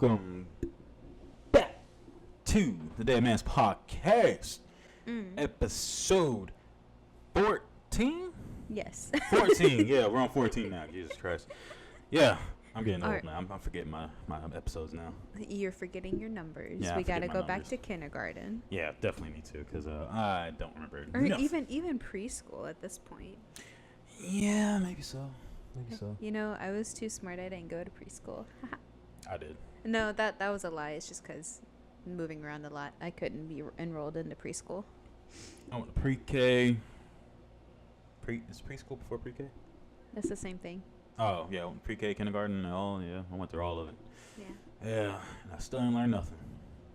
welcome back to the Deadman's Podcast, episode 14? Yes. 14, yeah, we're on 14 now, Jesus Christ. Yeah, I'm getting old Alright. now, I'm forgetting my episodes now. You're forgetting your numbers. Yeah, I we gotta forget my go back numbers. to kindergarten. Yeah, definitely need to, because I don't remember Or nothing. even preschool at this point. Yeah, maybe so. Maybe so. You know, I was too smart. I didn't go to preschool. I did. No, that was a lie. It's just because moving around a lot, I couldn't be enrolled into preschool. I went to pre-K. Is preschool before pre-K? That's the same thing. Oh, yeah, pre-K, kindergarten, oh, yeah, I went through all of it. Yeah. Yeah, and I still ain't learned nothing.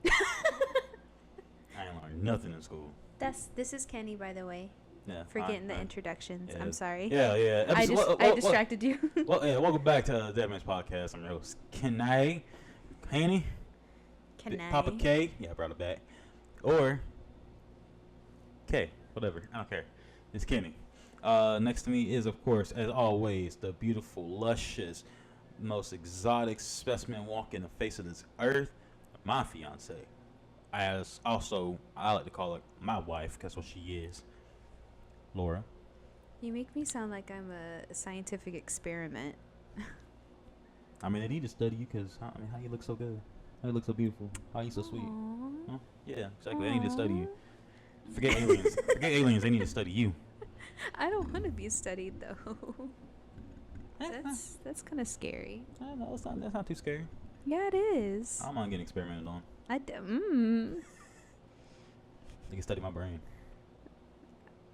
I ain't learned nothing in school. This is Kenny, by the way. Yeah, Forgetting the introductions. Yeah. I'm sorry. Yeah. I distracted you. Well, yeah, welcome back to the Deadman's Podcast. I'm your host, Kenny, Papa K. Yeah, I brought it back. Or K, whatever. I don't care. It's Kenny. Next to me is, of course, as always, the beautiful, luscious, most exotic specimen walking the face of this earth, my fiance. As also, I like to call her my wife, because what she is, Laura. You make me sound like I'm a scientific experiment. I mean, they need to study you because, I mean, how you look so good? How you look so beautiful? How you so sweet? Aww. Huh? Yeah, exactly. They need to study you. Forget aliens. Forget aliens. They need to study you. I don't want to be studied though. That's kind of scary. No, that's not too scary. Yeah, it is. I don't mind getting experimented on. They can study my brain.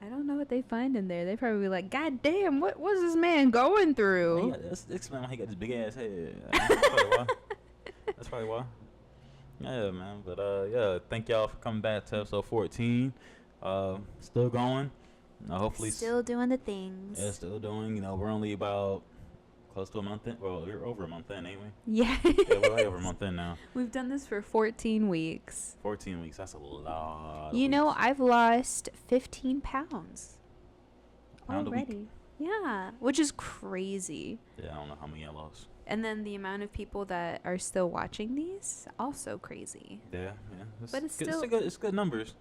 I don't know what they find in there. They probably be like, God damn, what's this man going through? That's explain why he got this big ass head. That's probably why. That's probably why. Yeah, man. But yeah, thank y'all for coming back to episode 14. Still going. Hopefully Still doing the things. Yeah, still doing. You know, we're only about close to a month in. Well, we're over a month in, ain't we? Yeah. Yeah, we're way over a month in now. We've done this for 14 weeks. 14 weeks. That's a lot. You know, I've lost 15 pounds Pound a week? already. Yeah, which is crazy. Yeah, I don't know how many I lost. And then the amount of people that are still watching these, also crazy. Yeah. But it's good, still- it's good numbers.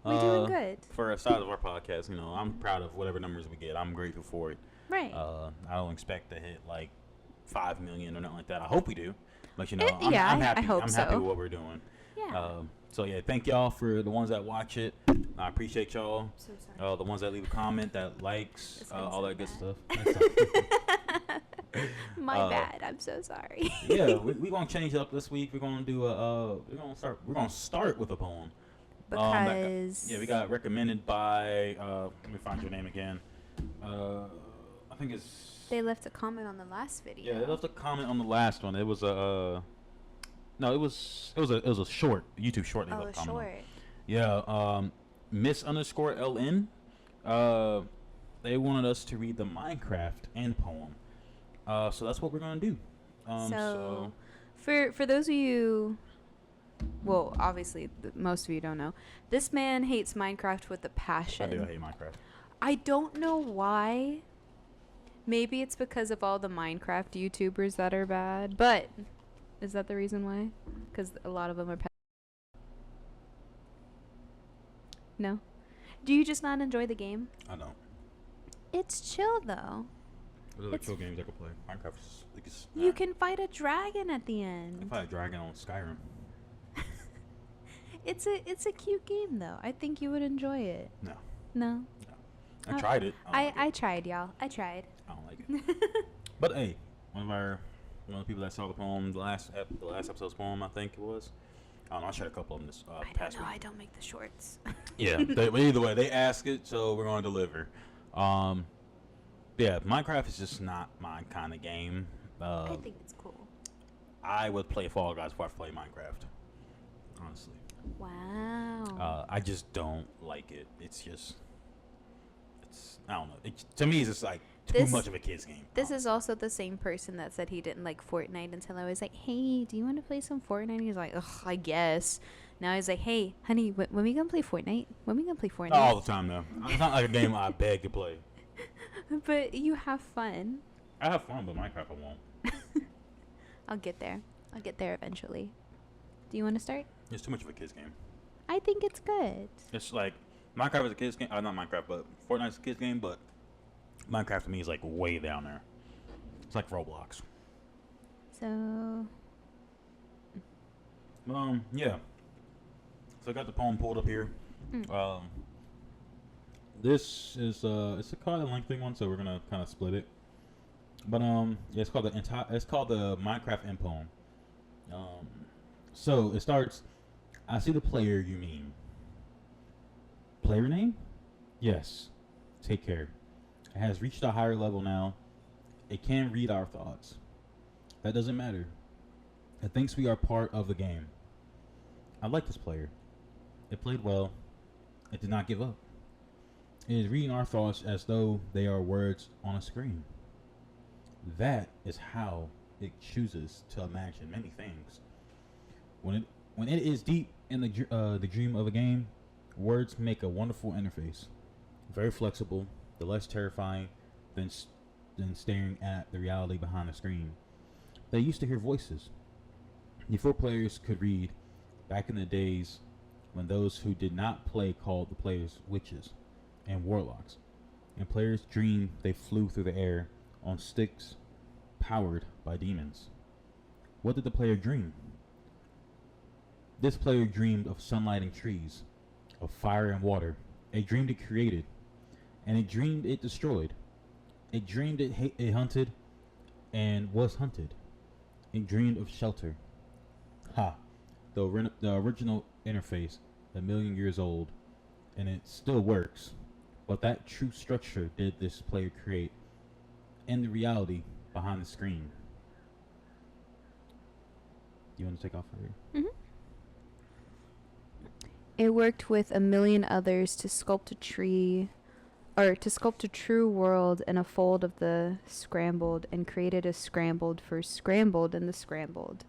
We're doing good. For a side of our podcast, you know, I'm proud of whatever numbers we get. I'm grateful for it. Right. I don't expect to hit like 5 million or nothing like that. I hope we do. But you know, I I'm happy. hope I'm happy so. with what we're doing. Yeah. So yeah, thank y'all for the ones that watch it. I appreciate y'all. So sorry. The ones that leave a comment, that likes, It's gonna all that sound good stuff. My bad. I'm so sorry. Yeah, we gonna change it up this week. We're gonna do we're gonna start with a poem. Because We got recommended by let me find your name again. I think it's they left a comment on the last video. yeah, they left a comment on the last one. It was a no, it was a short YouTube short. They Oh, left a comment on. short. Yeah, Miss_LN. They wanted us to read the Minecraft end poem. So that's what we're gonna do. So, for those of you, well, obviously most of you don't know, this man hates Minecraft with a passion. I hate Minecraft. I don't know why. Maybe it's because of all the Minecraft YouTubers that are bad, but is that the reason why? Because a lot of them are. No. Do you just not enjoy the game? I don't. It's chill though. What other It's- chill games I could play? Minecraft is like You can fight a dragon at the I end. fight a dragon on Skyrim. It's a cute game though. I think you would enjoy it. No. No. I tried it. I tried, y'all. I tried. I don't like it. But hey, one of the people that saw the poem, the last episode's poem, I think it was. I don't know. I shared a couple of them this past week. I don't make the shorts. Yeah, but either way, they ask it, so we're going to deliver. Yeah, Minecraft is just not my kind of game. I think it's cool. I would play Fall Guys before I play Minecraft. Honestly. Wow. I just don't like it. I don't know. To me, it's just like too much of a kid's game. This is also the same person that said he didn't like Fortnite until I was like, hey, do you want to play some Fortnite? He's like, ugh, I guess. Now he's like, hey, honey, when we gonna play Fortnite? When we gonna play Fortnite? All the time, though. It's not like a game I beg to play. But you have fun. I have fun, but Minecraft I won't. I'll get there. I'll get there eventually. Do you want to start? It's too much of a kids game. I think it's good. It's like Minecraft is a kids game. Not Minecraft, but Fortnite's a kids game. But Minecraft to me is like way down there. It's like Roblox. So, Yeah. So I got the poem pulled up here. mm, This is it's a kind of lengthy one, so we're gonna kind of split it. But yeah, it's called the Minecraft end poem. Um, so it starts. I see the player you mean. Player name? Yes. Take care. It has reached a higher level now. It can read our thoughts. That doesn't matter. It thinks we are part of the game. I like this player. It played well. It did not give up. It is reading our thoughts as though they are words on a screen. That is how it chooses to imagine many things. When it is deep in the dream of a game, words make a wonderful interface. Very flexible, the less terrifying than staring at the reality behind the screen. They used to hear voices. Before players could read, back in the days when those who did not play called the players witches and warlocks, and players dreamed they flew through the air on sticks powered by demons. What did the player dream? This player dreamed of sunlight and trees, of fire and water. It dreamed it created, and it dreamed it destroyed. It dreamed it hunted and was hunted. It dreamed of shelter. Ha! The original interface, a million years old, and it still works. But that true structure did this player create, and the reality behind the screen. You want to take off here? hmm It worked with a million others to sculpt a tree, or to sculpt a true world in a fold of the scrambled, and created a scrambled for scrambled in the scrambled.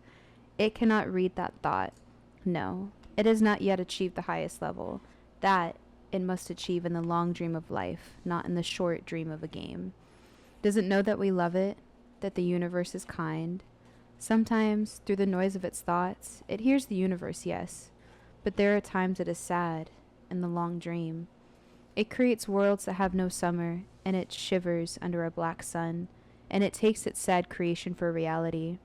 It cannot read that thought. No, it has not yet achieved the highest level. That it must achieve in the long dream of life, not in the short dream of a game. Does it know that we love it, that the universe is kind? Sometimes, through the noise of its thoughts, it hears the universe, yes, but there are times it is sad, in the long dream. It creates worlds that have no summer, and it shivers under a black sun, and it takes its sad creation for reality.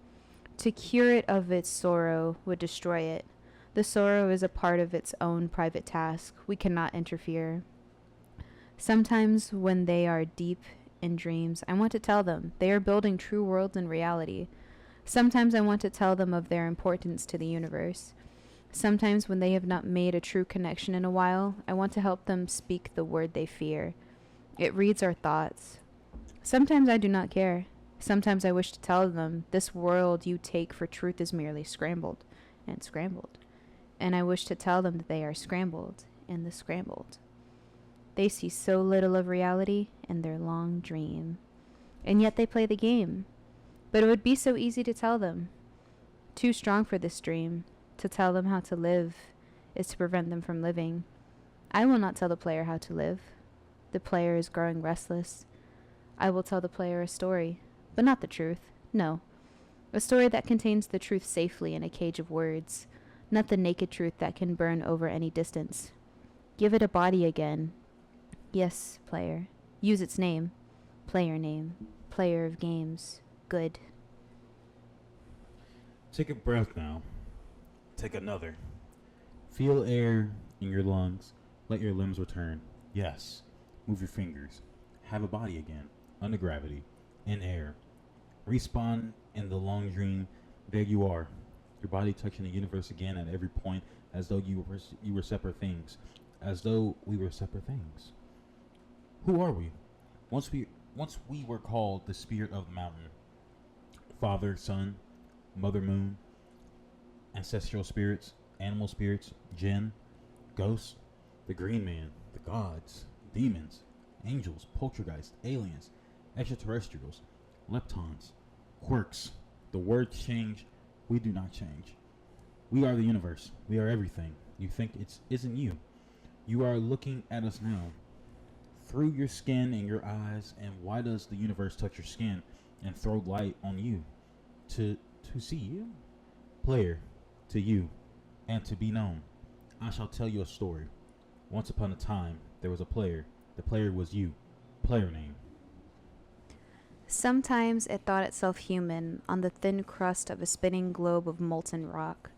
To cure it of its sorrow would destroy it. The sorrow is a part of its own private task. We cannot interfere. Sometimes, when they are deep in dreams, I want to tell them they are building true worlds in reality. Sometimes I want to tell them of their importance to the universe. Sometimes, when they have not made a true connection in a while, I want to help them speak the word they fear. It reads our thoughts. Sometimes I do not care. Sometimes I wish to tell them, this world you take for truth is merely scrambled and scrambled. And I wish to tell them that they are scrambled in the scrambled. They see so little of reality in their long dream. And yet they play the game. But it would be so easy to tell them. Too strong for this dream. To tell them how to live is to prevent them from living. I will not tell the player how to live. The player is growing restless. I will tell the player a story, but not the truth. No. A story that contains the truth safely in a cage of words, not the naked truth that can burn over any distance. Give it a body again. Yes, player. Use its name. Player name. Player of games. Good. Take a breath now. Take another. Feel air in your lungs. Let your limbs return. Yes. Move your fingers. Have a body again. Under gravity. In air. Respawn in the long dream. There you are. Your body touching the universe again at every point, as though you were separate things. As though we were separate things. Who are we? Once we were called the spirit of the mountain. Father, Son, Mother Moon, ancestral spirits, animal spirits, jinn, ghosts, the green man, the gods, demons, angels, poltergeists, aliens, extraterrestrials, leptons, quirks. The words change, we do not change. We are the universe. We are everything. You think it isn't you. You are looking at us now. Through your skin and your eyes, and why does the universe touch your skin and throw light on you? To see you? Player, to you, and to be known, I shall tell you a story. Once upon a time, there was a player. The player was you. Player name. Sometimes it thought itself human on the thin crust of a spinning globe of molten rock.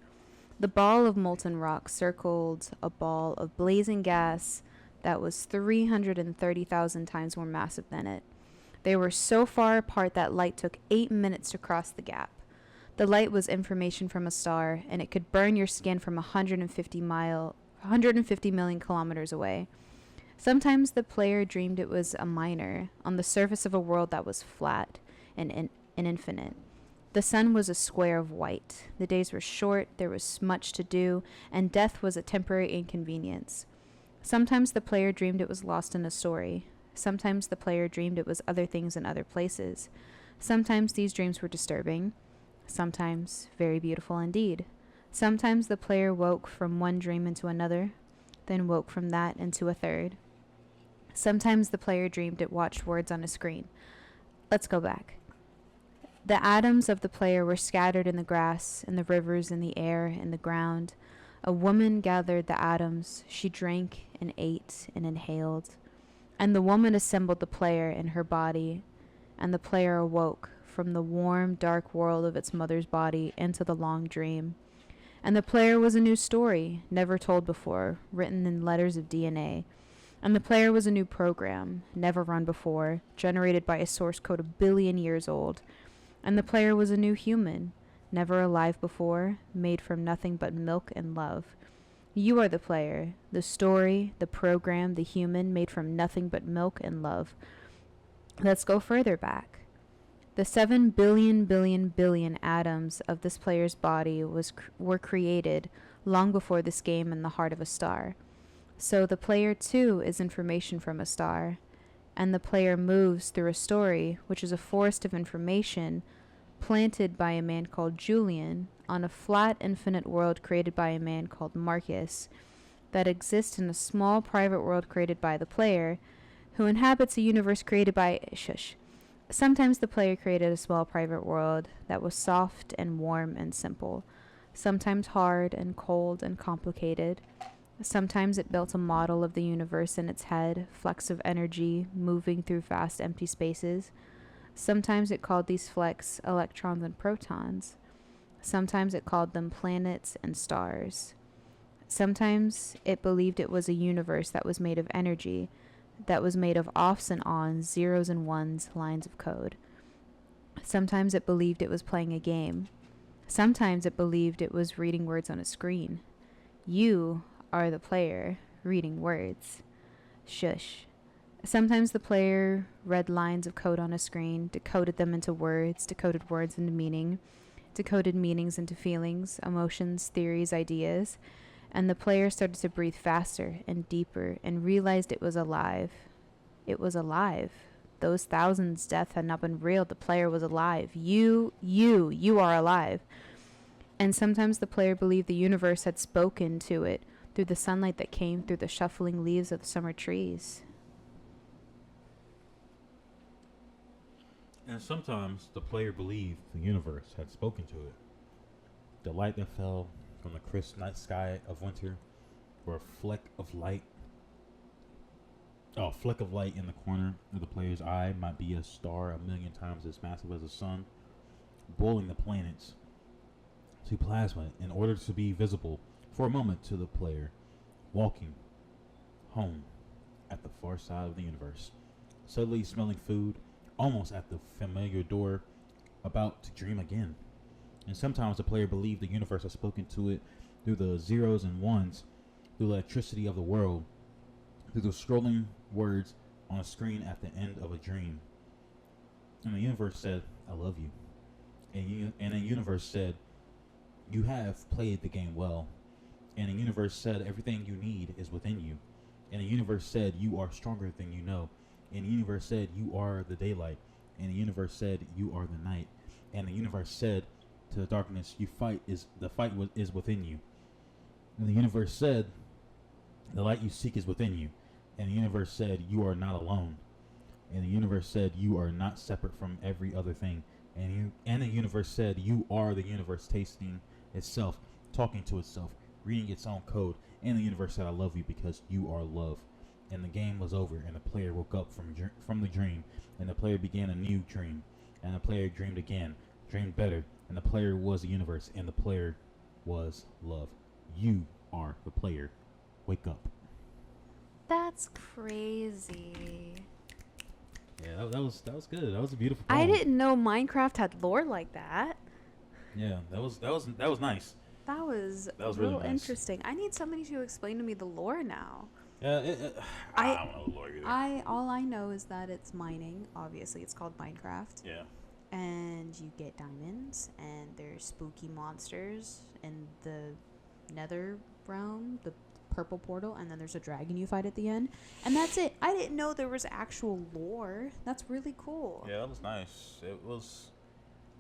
The ball of molten rock circled a ball of blazing gas that was 330,000 times more massive than it. They were so far apart that light took 8 minutes to cross the gap. The light was information from a star, and it could burn your skin from 150 million kilometers away. Sometimes the player dreamed it was a miner on the surface of a world that was flat and infinite. The sun was a square of white. The days were short, there was much to do, and death was a temporary inconvenience. Sometimes the player dreamed it was lost in a story. Sometimes the player dreamed it was other things in other places. Sometimes these dreams were disturbing. Sometimes very beautiful indeed. Sometimes the player woke from one dream into another, then woke from that into a third. Sometimes the player dreamed it watched words on a screen. Let's go back. The atoms of the player were scattered in the grass, in the rivers, in the air, in the ground. A woman gathered the atoms. She drank and ate and inhaled. And the woman assembled the player in her body, and the player awoke from the warm, dark world of its mother's body into the long dream. And the player was a new story, never told before, written in letters of DNA. And the player was a new program, never run before, generated by a source code 1 billion years old. And the player was a new human, never alive before, made from nothing but milk and love. You are the player, the story, the program, the human, made from nothing but milk and love. Let's go further back. The 7 billion atoms of this player's body were created long before this game in the heart of a star. So the player too is information from a star, and the player moves through a story, which is a forest of information planted by a man called Julian on a flat infinite world created by a man called Marcus that exists in a small private world created by the player, who inhabits a universe created by Sometimes the player created a small private world that was soft and warm and simple, sometimes hard and cold and complicated. Sometimes it built a model of the universe in its head, flecks of energy moving through vast empty spaces. Sometimes it called these flecks electrons and protons. Sometimes it called them planets and stars. Sometimes it believed it was a universe that was made of energy, that was made of offs and ons, zeros and ones, lines of code. Sometimes it believed it was playing a game. Sometimes it believed it was reading words on a screen. You are the player reading words. Shush. Sometimes the player read lines of code on a screen, decoded them into words, decoded words into meaning, decoded meanings into feelings, emotions, theories, ideas, and the player started to breathe faster and deeper and realized it was alive. It was alive. Those thousands' death had not been real. The player was alive. You are alive. And sometimes the player believed the universe had spoken to it through the sunlight that came through the shuffling leaves of the summer trees. And sometimes the player believed the universe had spoken to it. The light that fell from the crisp night sky of winter, or a fleck of light in the corner of the player's eye might be a star 1,000,000 times as massive as the sun, boiling the planets to plasma in order to be visible for a moment to the player, walking home at the far side of the universe, suddenly smelling food, almost at the familiar door, about to dream again. And sometimes the player believed the universe had spoken to it through the zeros and ones, through the electricity of the world, through the scrolling words on a screen at the end of a dream. And the universe said, I love you. And the universe said, you have played the game well. And the universe said, everything you need is within you. And the universe said, you are stronger than you know. And the universe said, you are the daylight. And the universe said, you are the night. And the universe said to the darkness, the fight is within you. And the universe said, the light you seek is within you. And the universe said, you are not alone. And the universe said, you are not separate from every other thing. And the universe said, you are the universe tasting itself, talking to itself, reading its own code, and the universe said, "I love you because you are love." And the game was over, and the player woke up from the dream, and the player began a new dream, and the player dreamed again, dreamed better, and the player was the universe, and the player was love. You are the player. Wake up. That's crazy. Yeah, that was good. That was a beautiful poem. I didn't know Minecraft had lore like that. Yeah, that was nice. That was really real nice. interesting. I need somebody to explain to me the lore now. Yeah, I don't know the lore either. All I know is that it's mining. Obviously, it's called Minecraft. Yeah. And you get diamonds, and there's spooky monsters in the nether realm, the purple portal, and then there's a dragon you fight at the end. And that's it. I didn't know there was actual lore. That's really cool. Yeah, that was nice. It was.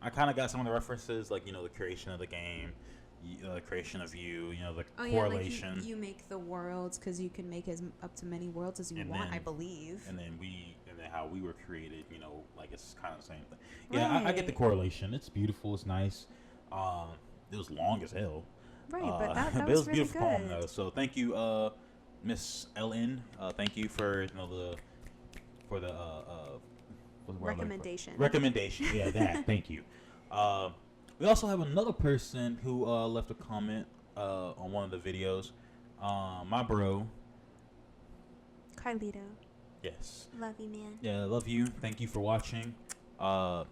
I kind of got some of the references, like, the creation of the game, the creation of you, the correlation. Yeah, like you make the worlds because you can make up to many worlds as you want, I believe. And then how we were created, like it's kind of the same thing. Yeah, I get the correlation. It's beautiful. It's nice. It was long as hell. Right, but that but was it was a really beautiful good. poem, though. So thank you, Miss LN. Thank you for the what's the word I'm looking for? Recommendation. Recommendation. Yeah, that. Thank you. We also have another person who left a comment on one of the videos. My bro. Carlito. Yes. Love you, man. Yeah, love you. Thank you for watching. I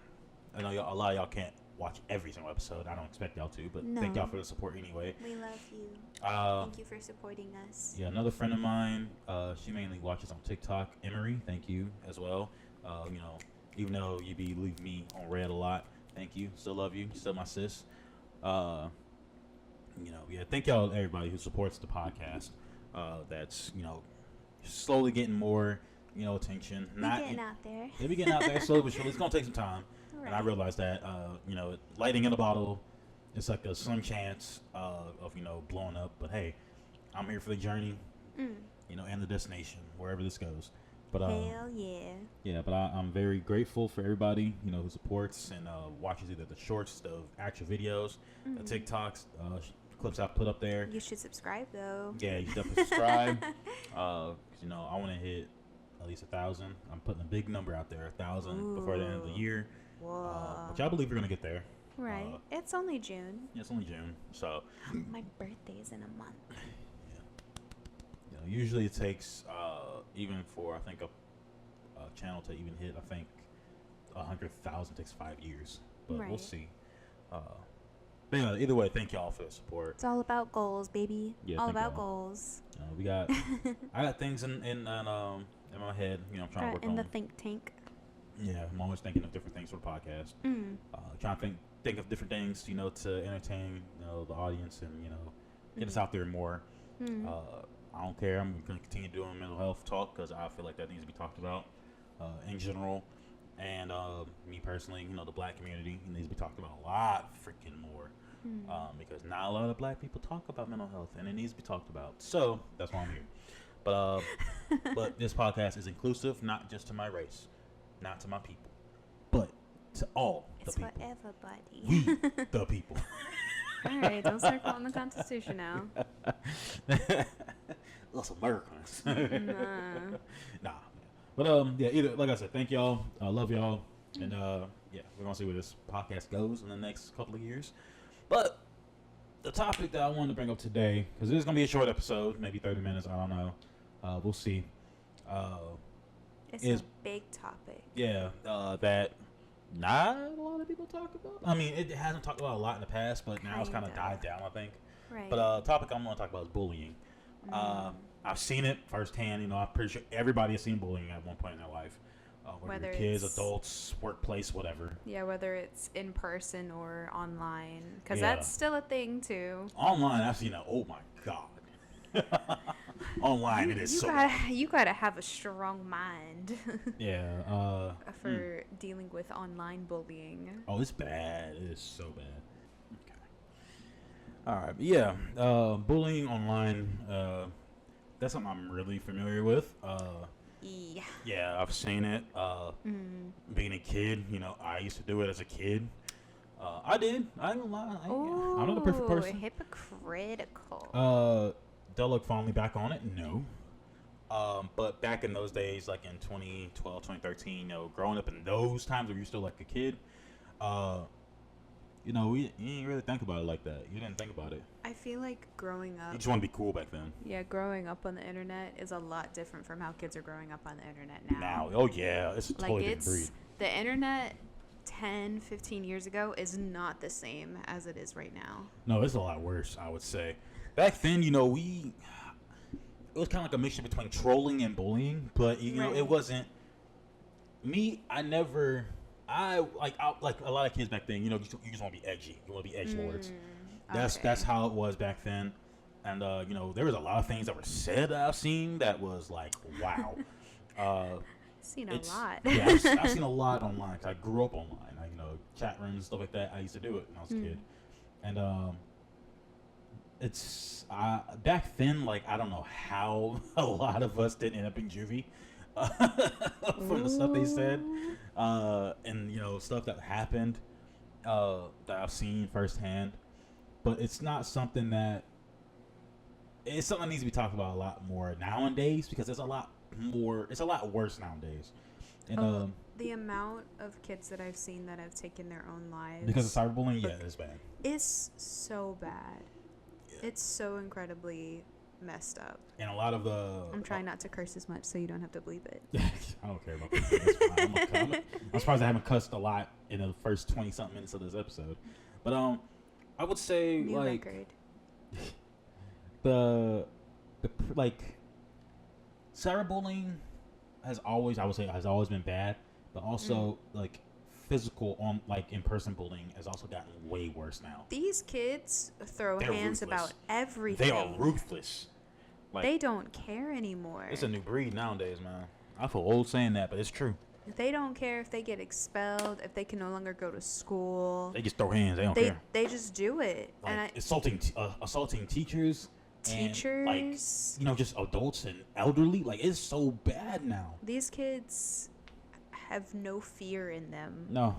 know a lot of y'all can't watch every single episode. I don't expect y'all to, but thank y'all for the support anyway. We love you. Thank you for supporting us. Yeah, another friend of mine, she mainly watches on TikTok. Emery, thank you as well. Even though you be leaving me on red a lot, thank you. Still love you. Still my sis. Thank y'all everybody who supports the podcast. That's slowly getting more attention. Getting out there. It'll be getting out there slowly but surely. It's gonna take some time. Right. And I realized that lighting in a bottle, it's like a slim chance of blowing up. But hey, I'm here for the journey, and the destination, wherever this goes. But Hell yeah. Yeah, but I'm very grateful for everybody who supports and watches either the shorts, the actual videos, the TikToks, clips I put up there. You should subscribe though. Yeah, you should definitely subscribe. 'Cause, I want to hit at least 1,000. I'm putting a big number out there, 1,000 before the end of the year. Whoa. Which I believe we're gonna get there. Right. It's only June. Yeah, it's only June, so My birthday's in a month. usually it takes even for I think a channel to even hit 100,000 takes 5 years, but we'll Right. see. But yeah, either way, thank y'all for the support. It's all about goals, baby. Yeah, all thank about y'all. goals. We got I got things in my head. I'm trying to work In on. the think tank. Yeah, I'm always thinking of different things for the podcast. Trying to think of different things, to entertain, the audience and, get us out there more. I don't care. I'm going to continue doing mental health talk because I feel like that needs to be talked about in general. And me personally, the black community needs to be talked about a lot freaking more because not a lot of black people talk about mental health and it needs to be talked about. So that's why I'm here. But this podcast is inclusive, not just to my race, not to my people, but to all It's the people. for everybody. We, the people. All right, don't start quoting the Constitution now. Us Americans. Nah. Nah. But either like I said, thank y'all. I love y'all. And we're gonna see where this podcast goes in the next couple of years. But the topic that I wanted to bring up today, because this is gonna be a short episode, maybe 30 minutes, I don't know. We'll see. It's a big topic. Yeah, that not a lot of people talk about. I mean, it hasn't talked about a lot in the past, but now it's kind of died down, I think. Right. But topic I'm going to talk about is bullying. I've seen it firsthand. I'm pretty sure everybody has seen bullying at one point in their life. Whether you're kids, adults, workplace, whatever. Yeah, whether it's in person or online, because Yeah. that's still a thing too. Online, I've seen it. Oh my god. Online, it is You gotta have a strong mind Yeah. for dealing with online bullying. Oh, it's bad. It is so bad. Okay. All right. Yeah. Bullying online. That's something I'm really familiar with. Yeah. Yeah, I've seen it. Being a kid, I used to do it as a kid. I did. I ain't gonna lie. I'm not a perfect person. Hypocritical. Do I look fondly back on it? No. But back in those days, like in 2012, 2013, you know, growing up in those times where you're still like a kid, you know, you didn't really think about it like that. You didn't think about it. I feel like growing up. You just want to be cool back then. Yeah, growing up on the internet is a lot different from how kids are growing up on the internet now. Oh yeah, it's a Like, totally different breed. the internet 10, 15 years ago is not the same as it is right now. No, it's a lot worse, I would say. Back then, you know, it was kind of like a mixture between trolling and bullying, but you know, it wasn't me. I like a lot of kids back then. You know, you just want to be edgy. You want to be edgelords. That's how it was back then. And you know, there was a lot of things that were said that I've seen that was like, wow. Seen a lot. Yeah, I've seen a lot online. 'Cause I grew up online. You know, chat rooms and stuff like that. I used to do it when I was a kid. And it's back then, like, I don't know how a lot of us didn't end up in juvie from the stuff they said, and you know, stuff that happened that I've seen firsthand. But it's not something that it's something that needs to be talked about a lot more nowadays, because it's a lot worse nowadays. And the amount of kids that I've seen that have taken their own lives because of cyberbullying, yeah, it's bad. It's so bad. Yeah. It's so incredibly messed up. And a lot of I'm trying not to curse as much so you don't have to bleep it. I don't care about that. It's fine. I'm surprised I haven't cussed a lot in the first 20-something minutes of this episode. But I would say New like record. the like cyberbullying has always been bad, but also like physical in-person bullying has also gotten way worse now. These kids throw hands ruthless. About everything. They are ruthless. Like, they don't care anymore. It's a new breed nowadays, man. I feel old saying that, but it's true. They don't care if they get expelled, if they can no longer go to school. They just throw hands. They don't care. They just do it. Like, and assaulting teachers. Teachers. And, like, you know, just adults and elderly. Like, it's so bad now. These kids have no fear in them. No.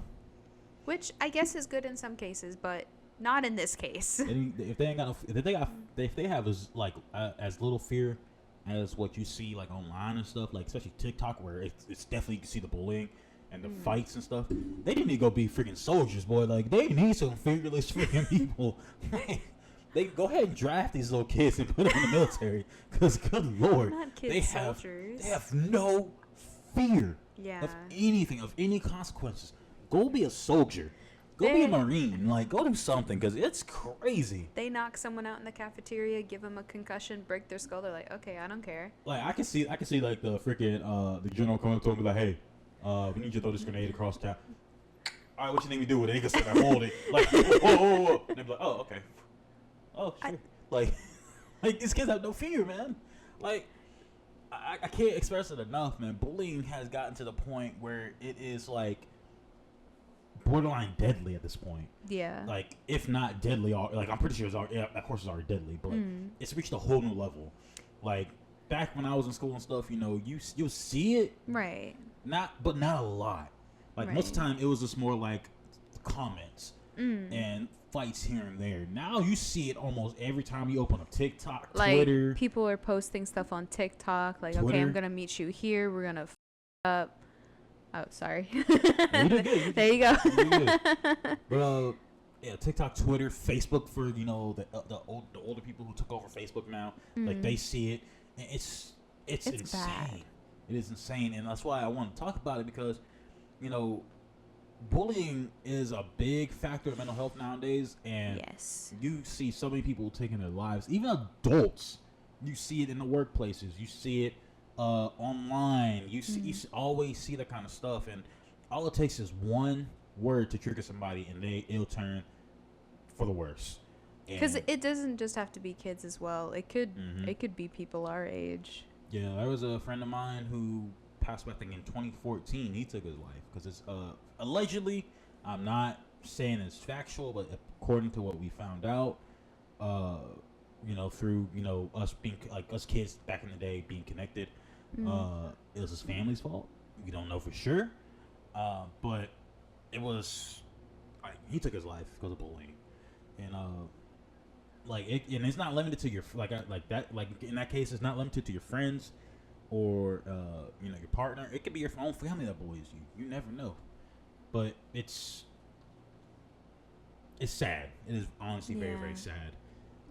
Which I guess is good in some cases, but not in this case. If they have as little fear as what you see like online and stuff, like especially TikTok, where it's definitely, you can see the bullying and the fights and stuff. They need to go be freaking soldiers, boy. Like, they need some fearless freaking people. They go ahead and draft these little kids and put them in the military, because good lord, Not kids, soldiers. They have no fear Yeah. of anything, of any consequences. Go be a soldier. Go be a Marine. Like, go do something, because it's crazy. They knock someone out in the cafeteria, give them a concussion, break their skull. They're like, okay, I don't care. Like, I can see like the freaking the general coming up to him and be like, hey, we need you to throw this grenade across the cap. All right, what you need me to do with it? They can sit there and hold it. Like, whoa. And they be like, oh, okay. Oh, shit. Like these kids have no fear, man. Like, I can't express it enough, man. Bullying has gotten to the point where it is like borderline deadly at this point. Yeah. Like, if not deadly, like, I'm pretty sure it's already, of course it's already deadly, but it's reached a whole new level. Like, back when I was in school and stuff, you know, you'll see it, right? Not a lot. Like, most of the time, it was just more like comments and fights here and there. Now you see it almost every time you open up TikTok, like, Twitter. People are posting stuff on TikTok, like, Twitter. okay, I'm gonna meet you here. We're gonna up. Oh, sorry. You did good. There you go. You did good. But yeah, TikTok, Twitter, Facebook, for, you know, the older people who took over Facebook now. Like, they see it, and it's insane. Bad. It is insane, and that's why I want to talk about it, because, you know, bullying is a big factor of mental health nowadays, and you see so many people taking their lives, even adults. You see it in the workplaces. You see it online. You always see that kind of stuff, and all it takes is one word to trigger somebody, and it'll turn for the worse. Because it doesn't just have to be kids as well. It could be people our age. Yeah, there was a friend of mine who passed away, I think, in 2014. He took his life because it's allegedly. I'm not saying it's factual, but according to what we found out, you know, through, you know, us being like us kids back in the day being connected, it was his family's fault. We don't know for sure, but it was like he took his life because of bullying, and and it's not limited to your in that case, it's not limited to your friends or your partner. It could be your own family that bullies you. You never know, but it's sad. It is honestly very, very sad.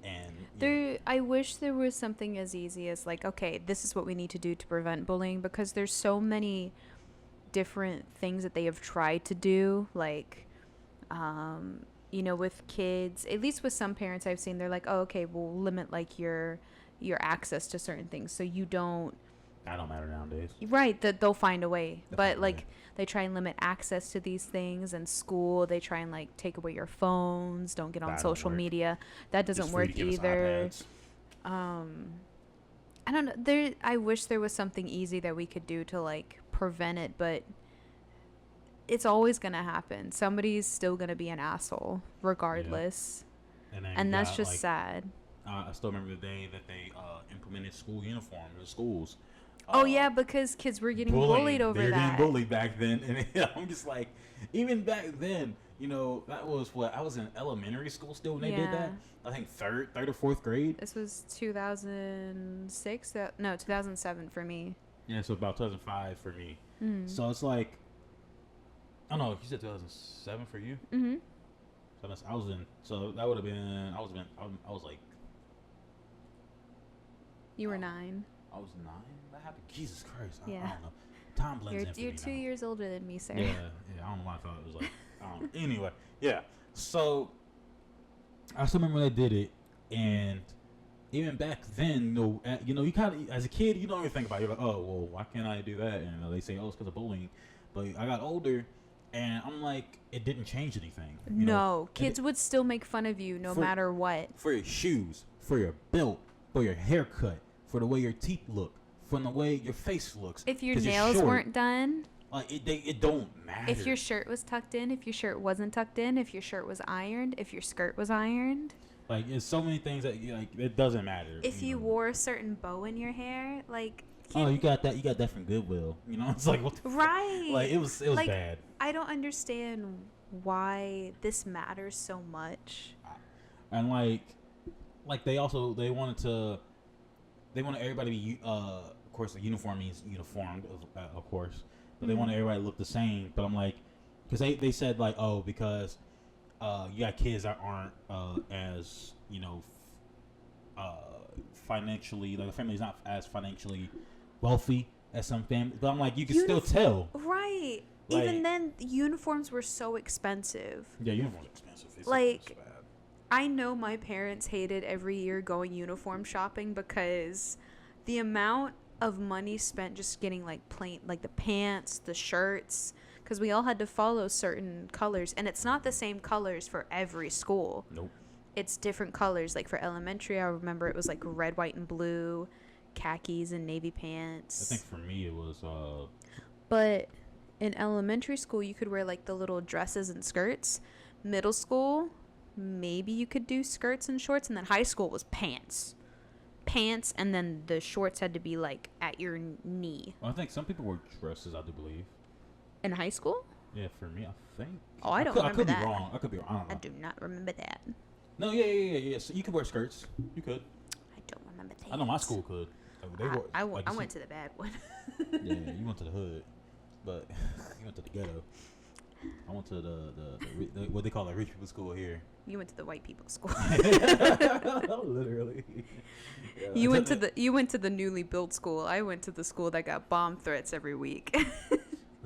And I wish there was something as easy as like, okay, this is what we need to do to prevent bullying, because there's so many different things that they have tried to do, like with kids, at least with some parents I've seen, they're like, oh, okay, we'll limit like your access to certain things so you don't. That don't matter nowadays. Right, that they'll find a way. They'll but find a like way. they try and limit access to these things. In school, they try and like take away your phones, don't get on social media. That doesn't It's free work to give us either. iPads. I don't know. I wish there was something easy that we could do to like prevent it, but it's always gonna happen. Somebody's still gonna be an asshole, regardless. Yeah. And that's just sad. I still remember the day that they implemented school uniforms in schools. Oh yeah, because kids were getting bullied over that. They were getting bullied back then, and I'm just like, even back then, that was what I was in elementary school still when they did that. I think third or fourth grade. This was 2006. 2007 for me. Yeah, so about 2005 for me. Mm-hmm. So it's like, I don't know. You said 2007 for you. Mm-hmm. So that would have been. I was like. You were 9. I was 9. That happened. Jesus Christ. I don't know. Time blends in for me You're 2 now. years older than me, sir. Yeah. I don't know why I thought it was like. I don't know. Anyway, yeah. So I still remember when they did it, and even back then, you kind of, as a kid, you don't even think about it. You're like, oh, well, why can't I do that? And they say, oh, it's because of bullying. But I got older, and I'm like, it didn't change anything. No, kids would still make fun of you no matter what. For your shoes, for your belt, for your haircut, for the way your teeth look, for the way your face looks. If your nails weren't done. Like, it don't matter. If your shirt was tucked in, if your shirt wasn't tucked in, if your shirt was ironed, if your skirt was ironed. Like, it's so many things that, it doesn't matter. If you wore a certain bow in your hair, like... Oh, you got that from Goodwill. It's like, what the right. Fuck? Like, it was like, bad. I don't understand why this matters so much. And, like they wanted everybody to be, of course, the uniform means uniformed, of course. But they wanted everybody to look the same. But I'm like, because they said, like, oh, because you got kids that aren't as, financially, like the family's not as financially wealthy as some families. But I'm like, you can still tell. Right. Like, even then, uniforms were so expensive. Yeah, uniforms are expensive. It's like, I know my parents hated every year going uniform shopping because the amount of money spent just getting like plain, like the pants, the shirts, because we all had to follow certain colors, and it's not the same colors for every school. Nope. It's different colors. Like for elementary, I remember it was like red, white, and blue, khakis, and navy pants. I think for me it was. But in elementary school, you could wear like the little dresses and skirts. Middle school, maybe you could do skirts and shorts, and then high school was pants, and then the shorts had to be like at your knee. Well, I think some people wore dresses, I do believe. In high school? Yeah, for me, I think. Oh, I don't remember that. I could be wrong. I could be wrong. I don't know. I do not remember that. No, yeah. So you could wear skirts. You could. I don't remember that. I know my school could. I went to the bad one. Yeah, you went to the hood, but you went to the ghetto. I went to the what they call a rich people school here. You went to the white people school. Literally. Yeah, you went to the newly built school. I went to the school that got bomb threats every week.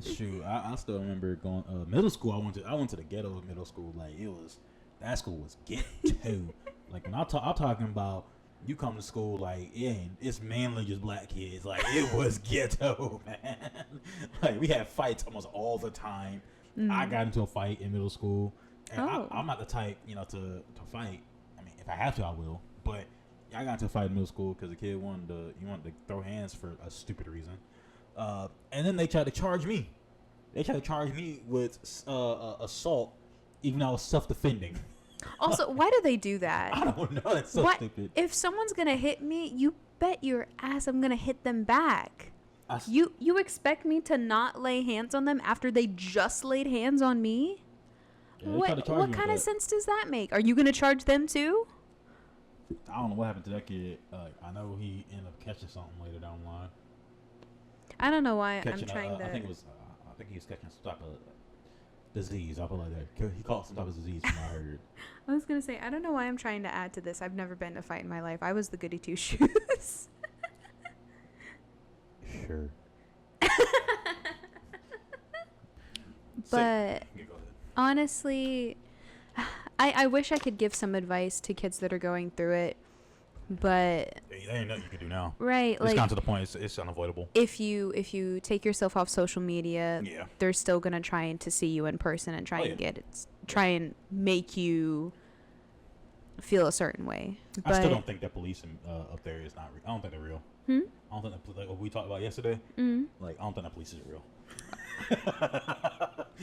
Shoot, I still remember going middle school. I went to the ghetto middle school. Like that school was ghetto. Like when I'm talking about, you come to school like it's mainly just black kids. Like it was ghetto, man. Like we had fights almost all the time. Mm-hmm. I got into a fight in middle school, and I'm not the type to fight. I mean, if I have to, I will. But I got into a fight in middle school because the kid wanted to throw hands for a stupid reason. And then they tried to charge me. They tried to charge me with assault, even though I was self-defending. Also, why do they do that? I don't know. That's so stupid. If someone's gonna hit me, you bet your ass I'm gonna hit them back. You expect me to not lay hands on them after they just laid hands on me? Yeah, they tried to charge What me kind with of that. sense does that make? Are you gonna charge them too? I don't know what happened to that kid. I know he ended up catching something later down the line. I don't know why I'm Catching, trying to. I think it was. I think he was catching some type of disease. I feel like that. He caught some type of disease from what I heard. I was gonna say I don't know why I'm trying to add to this. I've never been to a fight in my life. I was the goody two shoes. Sure. But Yeah, go ahead. honestly, I wish I could give some advice to kids that are going through it, but There ain't nothing you can do now. right, It's like gotten to the point. It's unavoidable. if you take yourself off social media, Yeah. they're still gonna try to see you in person and try Oh, and yeah. get it, try and make you feel a certain way. I still But- don't think that police up there is not real. I don't think they're real. Hmm? I don't think that, like what we talked about yesterday. Mm. Like I don't think that police is real.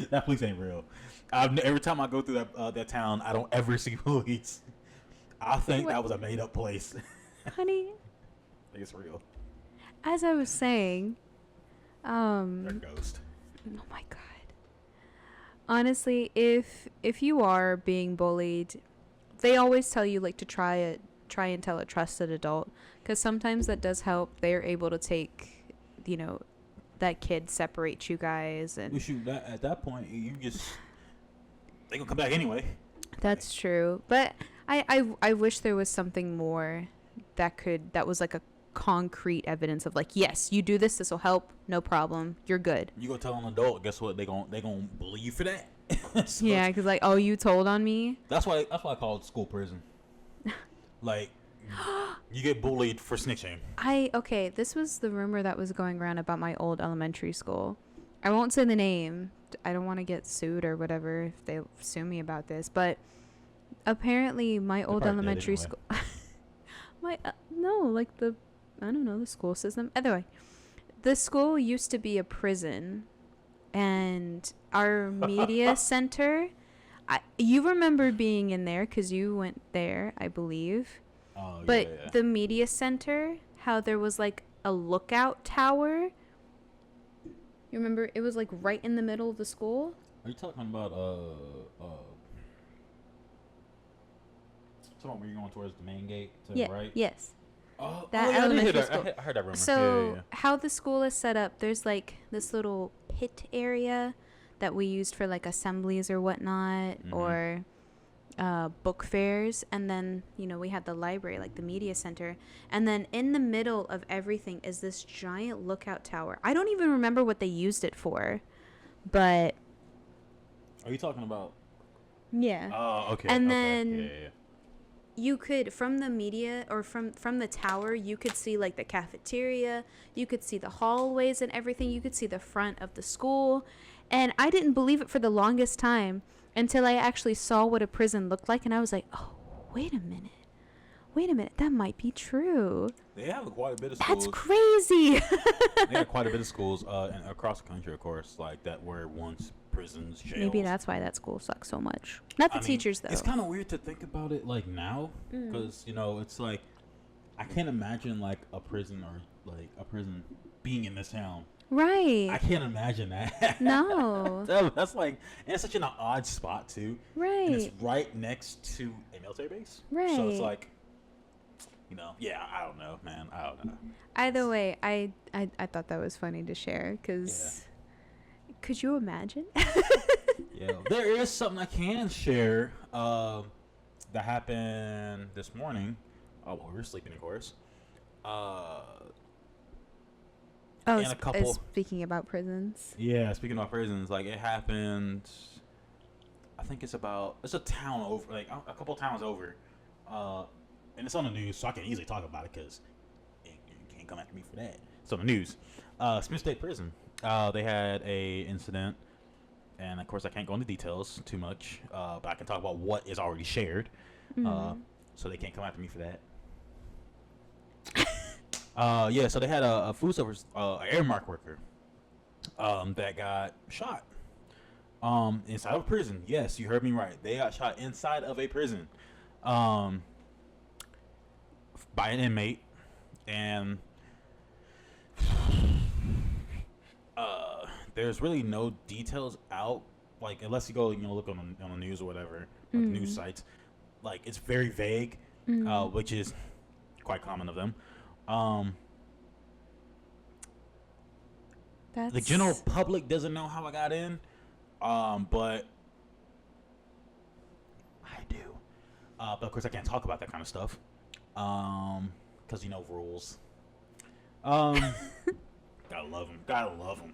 That police ain't real. Every time I go through that town, I don't ever see police. I think that was a made up place. Honey, I think it's real. as I was saying, They're oh ghost. my god. Honestly, if you are being bullied, they always tell you like to try and tell a trusted adult, because sometimes that does help. They're able to take, that kid, separate you guys, and We shoot that at that point. You just they gonna come back anyway. that's true. But I wish there was something more that was like a concrete evidence of like, yes, you do this will help, no problem, you're good. You go tell an adult, guess what? They gonna bully you for that. So Yeah, because like, oh, you told on me. that's why I call it school prison. Like you get bullied for snitching. Okay, this was the rumor that was going around about my old elementary school. I won't say the name. I don't want to get sued or whatever if they sue me about this, but apparently my old probably did elementary anyway. school no, like the I don't know, the school system. Anyway, the school used to be a prison, and our media center, you remember being in there because you went there, I believe. Oh, But yeah. the media center, how there was like a lookout tower. You remember it was like right in the middle of the school? Are you talking about somewhere where you're going towards the main gate to Yeah. the right? Yes. Oh, That yeah, I did hear elementary that. school. I heard that rumor. So yeah. how the school is set up, there's like this little pit area that we used for like assemblies or whatnot, Mhm. or book fairs, and then we had the library, like the media center, and then in the middle of everything is this giant lookout tower. I don't even remember what they used it for, but Are you talking about? yeah. Oh, okay. And okay. then yeah. you could, from the media or from the tower, you could see like the cafeteria, you could see the hallways and everything, you could see the front of the school. And I didn't believe it for the longest time until I actually saw what a prison looked like, and I was like, oh, wait a minute, that might be true. They have quite a bit of That's schools. crazy. They have quite a bit of schools and across the country, of course, like that were once prisons, jails. Maybe that's why that school sucks so much. Not the I mean, teachers though. It's kind of weird to think about it like now, Mm. because it's like I can't imagine like a prison being in this town. Right. I can't imagine that. No. That's like, and it's such an odd spot too. Right. And it's right next to a military base. So Right. it's like, yeah, I don't know, man. I don't know. Either way, I thought that was funny to share, because could you imagine? Yeah, there is something I can share that happened this morning. While we were sleeping, of course. Oh, And a couple- speaking about prisons. Yeah, speaking of prisons, like it happened. I think it's a town over, like a couple towns over, and it's on the news, so I can easily talk about it because you can't come after me for that. It's on the news. Smith State Prison. They had a incident, and of course I can't go into details too much, but I can talk about what is already shared, so they can't come after me for that. Yeah, so they had a food service Airmark worker that got shot inside of a prison. Yes, you heard me right. They got shot inside of a prison by an inmate, and there's really no details out like unless you go look on the news or whatever, like news sites, like it's very vague, which is quite common of them. The general public doesn't know how I got in, but I do. But of course I can't talk about that kind of stuff, because rules. Gotta love them. Gotta love them.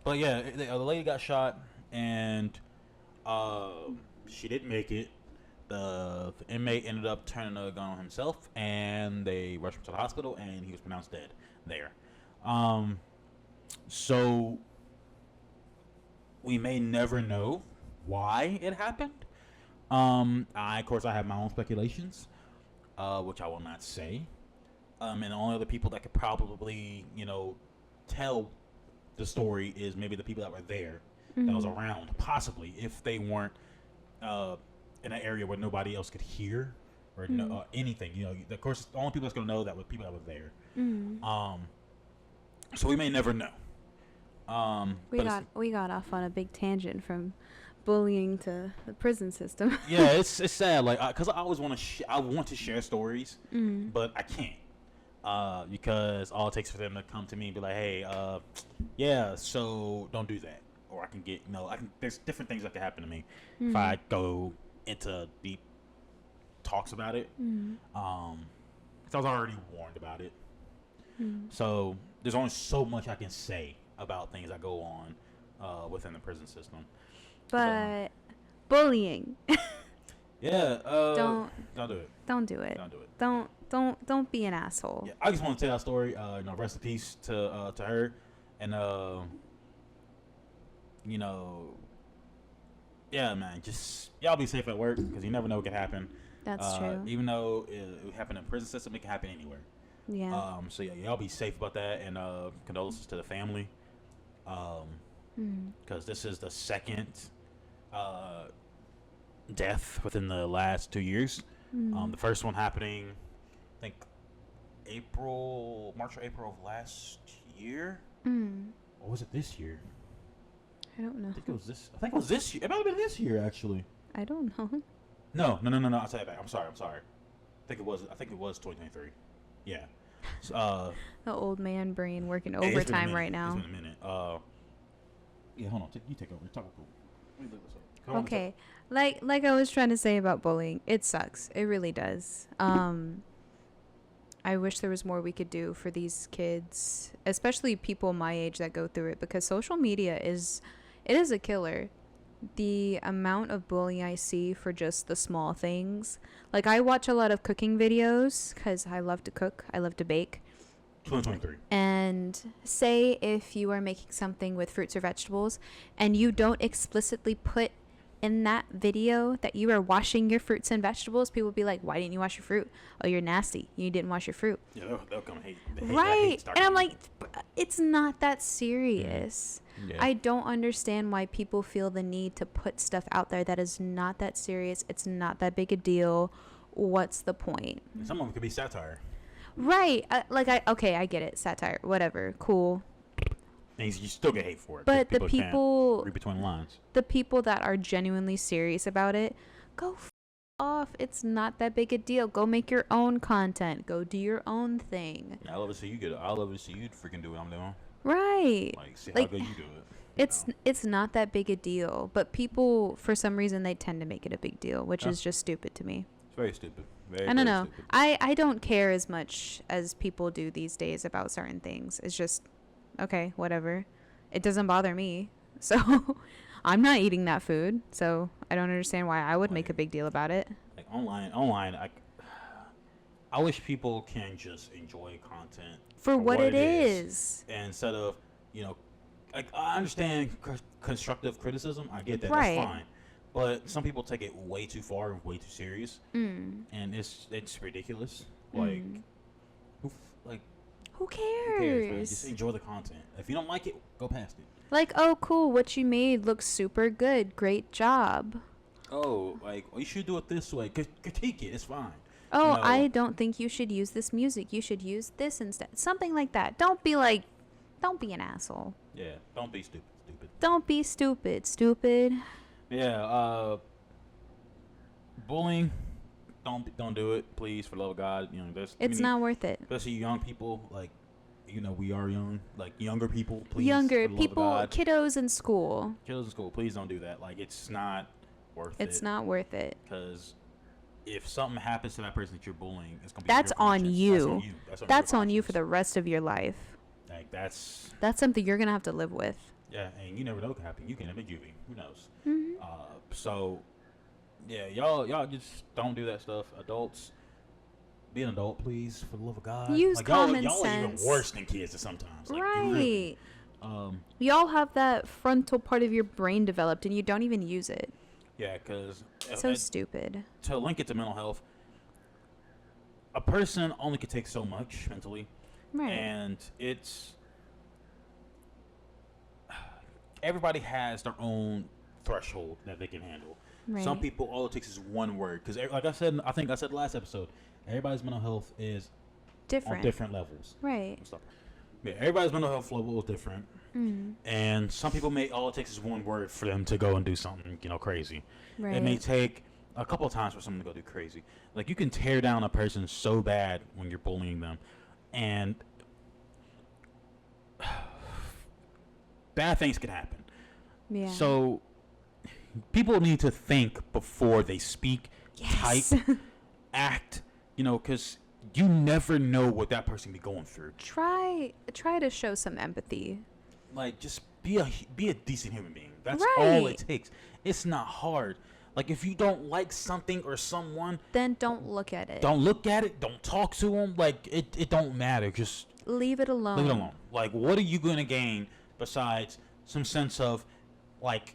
But yeah, the lady got shot, and she didn't make it. The inmate ended up turning a gun on himself, and they rushed him to the hospital, and he was pronounced dead there. So we may never know why it happened. Of course, I have my own speculations, which I will not say. And the only other people that could probably, tell the story is maybe the people that were there, that was around, possibly, if they weren't in an area where nobody else could hear or know anything. Of course, the only people that's going to know that were people that were there. So we may never know. We got off on a big tangent from bullying to the prison system. Yeah, it's sad, like, because I always want to I want to share stories, but I can't. Because all it takes for them to come to me and be like, hey, yeah, so don't do that. Or I can get, there's different things that can happen to me if I go into deep talks about it. Because I was already warned about it. So there's only so much I can say about things that go on within the prison system. But bullying. Yeah. Don't do it. Don't do it. Don't do it. Don't be an asshole. Yeah, I just want to tell that story. Rest in peace to her, and yeah, man. Just y'all be safe at work because you never know what could happen. That's true. Even though it happened in the prison system, it can happen anywhere. Yeah. So yeah, y'all be safe about that, and condolences to the family. Because this is the second death within the last 2 years. The first one happening, I think, March or April of last year. Or was it this year? I don't know. I think it was this year. It might have been this year, actually. I don't know. No. I'll tell you that. I'm sorry. I think it was 2023. Yeah. The old man brain working Hey, overtime right now. It's been a minute. Yeah, hold on. You take over. Talk about Let me look this up. Come on, Okay. Like I was trying to say about bullying, it sucks. It really does. I wish there was more we could do for these kids, especially people my age that go through it, because social media is a killer. The amount of bullying I see for just the small things. Like, I watch a lot of cooking videos because I love to cook. I love to bake. 2023. And say if you are making something with fruits or vegetables and you don't explicitly put in that video that you are washing your fruits and vegetables, people will be like, why didn't you wash your fruit? Oh, you're nasty. You didn't wash your fruit. Yeah, they'll come hate. Right. And I'm like, it's not that serious. Yeah. I don't understand why people feel the need to put stuff out there that is not that serious. It's not that big a deal. What's the point? And some of them could be satire. Right. I get it. Satire. Whatever. Cool. And you still get hate for it. But the can't people read between the lines. The people that are genuinely serious about it, go off. It's not that big a deal. Go make your own content. Go do your own thing. I love to see you get it. I love to see you freaking do what I'm doing. Right. Like, see how good you do it. It's not that big a deal, but people, for some reason, they tend to make it a big deal, which is just stupid to me. It's very stupid. I don't know. I don't care as much as people do these days about certain things. It's just, okay, whatever. It doesn't bother me. So I'm not eating that food. So I don't understand why I would make a big deal about it. Like online, I wish people can just enjoy content for what it is. Instead of, like, I understand constructive criticism. I get that. Right. That's fine. But some people take it way too far and way too serious. And it's ridiculous. Like, who who cares, man? cares? Just enjoy the content. If you don't like it, go past it. Like, oh, cool, what you made looks super good. Great job. Oh, like, you should do it this way. Critique it. It's fine. Oh, I don't think you should use this music. You should use this instead. Something like that. Don't be like Don't be an asshole. Yeah, don't be stupid. Don't be stupid. Yeah, bullying. Don't do it, please, for the love of God. You know, It's not worth it. especially young people. Like, we are young. Like younger people, please. Younger for the love people, of God. kiddos in school. Kiddos in school, please don't do that. Like, it's not worth it. It's not worth it. Because if something happens to that person that you're bullying, it's gonna be That's your on conscience. you. That's your on you for conscience. the rest of your life. Like, that's something you're gonna have to live with. yeah, and you never know what can happen. You can end up juvie. Who knows? Mhm. So yeah, y'all just don't do that stuff. Adults, be an adult, please, for the love of God. Use like, common y'all sense. are even worse than kids sometimes. Like, Right. really. Y'all have that frontal part of your brain developed and you don't even use it. Yeah, because So stupid. to link it to mental health, a person only can take so much mentally, Right. and it's everybody has their own threshold that they can handle. Right. Some people, all it takes is one word. Because, like I said, I think I said last episode, everybody's mental health is different. on different levels. Right. And stuff. Yeah, everybody's mental health level is different. Mm. And some people all it takes is one word for them to go and do something, crazy. Right. It may take a couple of times for someone to go do crazy. Like, you can tear down a person so bad when you're bullying them. And bad things can happen. Yeah. So people need to think before they speak, Yes. type, act, because you never know what that person be going through. try to show some empathy. Like, just be a decent human being. That's Right. all it takes. It's not hard. Like, if you don't like something or someone, Then don't look at it. don't look at it. Don't talk to them. Like, it don't matter. Just Leave it alone. leave it alone. Like, what are you gonna gain besides some sense of like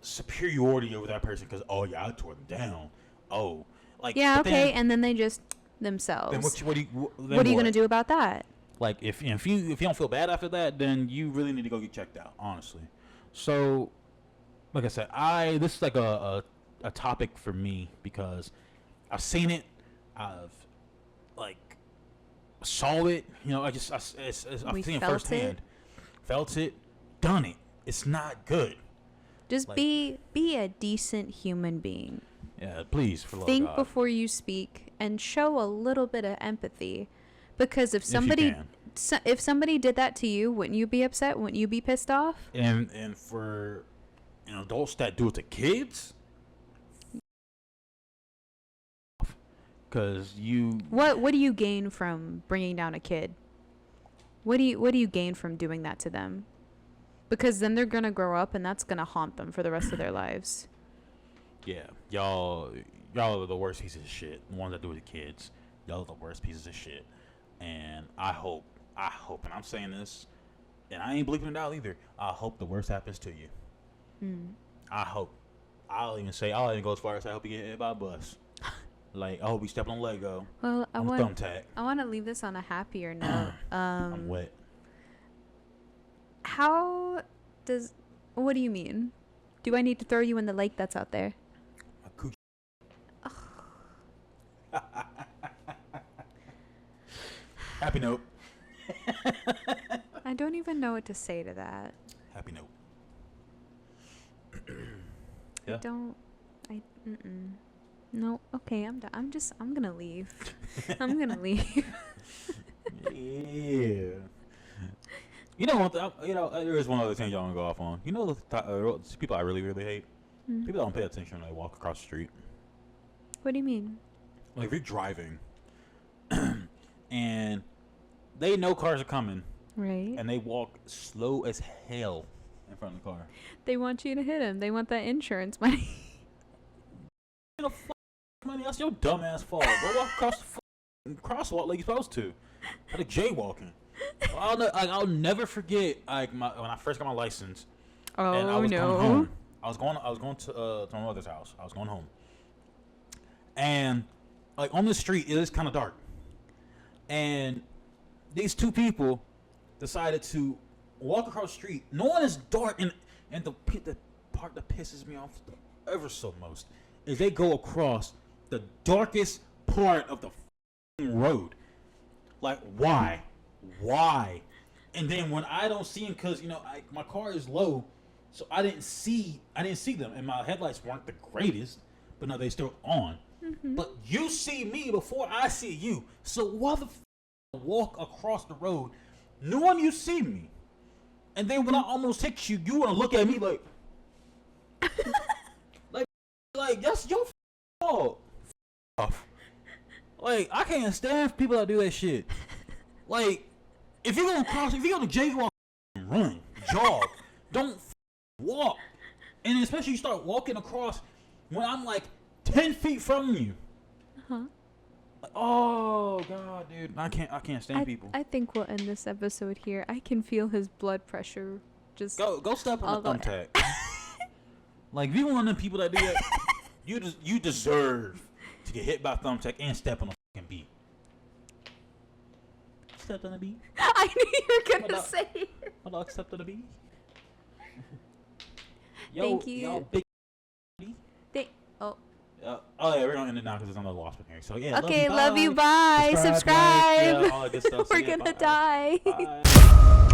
superiority over that person? Because I tore them down. Yeah. but Okay. then- And then they just themselves. Then what are you gonna do about that? Like, if you don't feel bad after that, then you really need to go get checked out, honestly. So, like I said, this is like a topic for me because I've seen it, I've like saw it, I've seen it felt firsthand, felt it, done it. It's not good. Just Like- be a decent human being. Yeah, please, for the love of Think God. before you speak and show a little bit of empathy, because if you somebody can. if somebody did that to you, wouldn't you be upset? Wouldn't you be pissed off? And for adults that do it to kids, because What do you gain from bringing down a kid? What do you gain from doing that to them? Because then they're gonna grow up and that's gonna haunt them for the rest of their lives. yeah, y'all are the worst pieces of shit. The ones that do it to kids, y'all are the worst pieces of shit. And I hope, and I'm saying this, and I ain't bleeping it out either. I hope the worst happens to you. I hope. I'll even go as far as I hope you get hit by a bus. Like, I hope you step on Lego. Well, on a thumbtack. I want to leave this on a happier note. I'm wet. What do you mean? Do I need to throw you in the lake that's out there? My coochie. Happy note. I don't even know what to say to that. Happy note. I Yeah. don't. No. Okay, I'm done. I'm gonna leave. I'm gonna leave. Yeah. There is one other thing y'all want to go off on. The people I really, really hate? People don't pay attention when they walk across the street. What do you mean? Like, if you're driving and they know cars are coming Right. and they walk slow as hell in front of the car. They want you to hit him. They want that insurance money. Money, that's your dumb ass fault. Go walk across the crosswalk like you're supposed to. Like jaywalking. I'll never forget when I first got my license. And I was going home. I was going to my mother's house. I was going home. And on the street, it is kind of dark. And these two people decided to walk across the street. No one is dark, and the part that pisses me off ever so most is they go across the darkest part of the road. Like, why? And then when I don't see them, because my car is low, so I didn't see them, and my headlights weren't the greatest, but no, they still on. But you see me before I see you, so why the walk across the road, knowing you see me, and then when I almost hit you, you want to look at me like, like that's your fault. Like, I can't stand people that do that shit. Like, if you're gonna cross, if you're gonna jaywalk, run, jog, don't walk. And especially you start walking across when I'm like 10 feet from you. Like, oh god, dude, I can't stand people. I think we'll end this episode here. I can feel his blood pressure just Go step on the thumbtack. Like, if you're one of them people that do that, you deserve to get hit by a thumbtack and step on a fucking beat. Stepped on a beat. I knew you were gonna say it. My dog stepped on a beat. Thank you. Yo, big Oh, yeah, we're gonna end it now because there's another lost one here. So yeah. okay, love you. Bye. Subscribe. Like, yeah, all that good stuff. We're gonna die. Bye.